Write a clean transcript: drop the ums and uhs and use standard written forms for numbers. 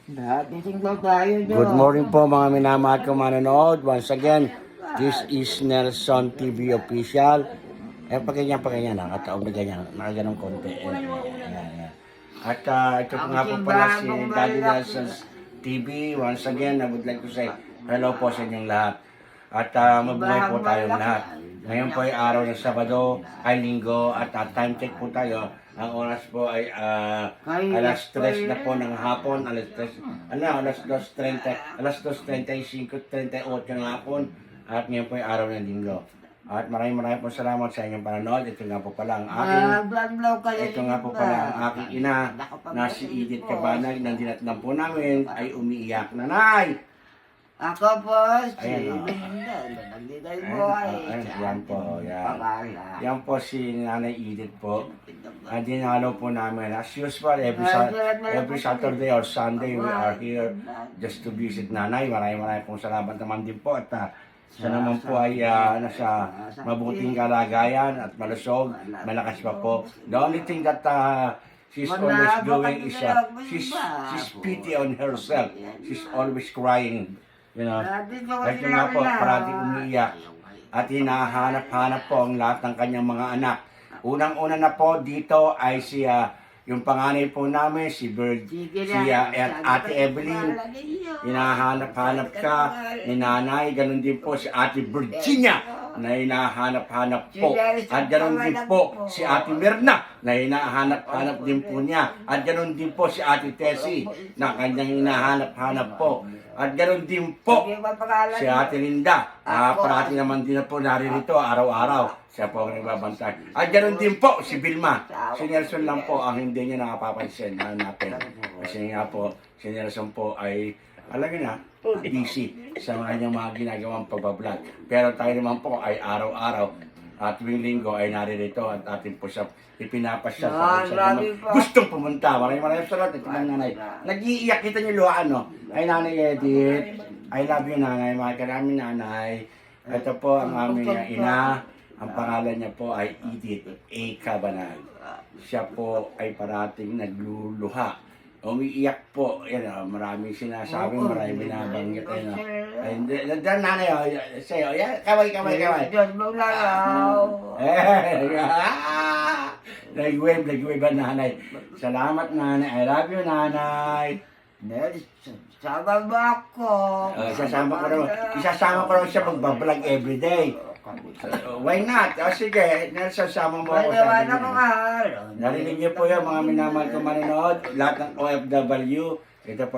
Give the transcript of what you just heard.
Natising daw tayo doon. Good morning po mga minamahal ko manonood. Once again, this is Nelson TV Official. Pagganyan, nakataog na ganyan, nakaganong konti. Ayan. At ito po nga po pala si Daddy Nelson TV. Once again, I would like to say hello po sa inyong lahat. At mabuhay po tayong lahat. Ngayon po ay araw ng Sabado, ay Linggo, at time check po tayo. Ang oras po ay alas 3 na po ng hapon, alas 2:30, alas 2:35, 38 ng hapon. At ngayon po ay araw ng Linggo. At maraming po salamat sa inyong panonood. Ito nga po pala ang aking ina na si Edith Cabanag ng dinatnan po namin ay umiiyak. Nanay! Ako po, si Ayan, yan po, yan. Yan po si Nanay Edith po. Ang dinalo po namin. As usual, every Saturday or Sunday, we are here just to visit Nanay. Maraming pong salamat naman din po. At siya naman po ay nasa mabuting kalagayan at malusog, malakas pa po. The only thing that she's always doing is she's pity on herself. She's always crying. You know, kahit nga po, parating umiiyak at hinahanap-hanap po ang lahat ng kanyang mga anak. Unang-una na po dito ay yung panganay po namin, si Ate Evelyn. Hinahanap-hanap ka ni Nanay, ganun din po si Ate Virginia na hinahanap-hanap po. At ganun din po si Ate Mirna na hinahanap-hanap din po niya. At ganun din po si Ate Tessie na kanyang hinahanap-hanap po. At ganoon din po si Ate Linda. Parati naman din po naririto araw-araw. Siya po ang nagbabantay. At ganoon din po si Vilma. Si Nelson lang po ang hindi niya nakapapansin natin. Kasi nga po, si Nelson po ay alaga na, busy sa kanyang mga ginagawang pagbablog. Pero tayo naman po ay araw-araw at tuwing linggo ay naririto at atin po siya ipinapasyal sa gustong pumunta. Maraming salamat. Ito ng nanay. Nag-iiyak kita niyo luhaan, no? Ay, Nanay Edith. I love you, Nanay. Mahal ka namin, Nanay. Ito po ang aming ina. Ang pangalan niya po ay Edith A. Cabanag. Siya po ay parating nagluluha. Umiiyak po. Yan, maraming sinasabi, maraming binabanggit. Diyan, Nanay, sa'yo. Kamay. Diyos mo lalaw. Nag-wave ang Nanay. Salamat, Nanay. I love you, Nanay. Sama mo ako. Isasama ko naman siya magbablog everyday. Why not? Sige, nasasama mo ako sa akin. Narinig niyo po yan, mga minamahal ko manonood. Lahat ng OFW. Ito po.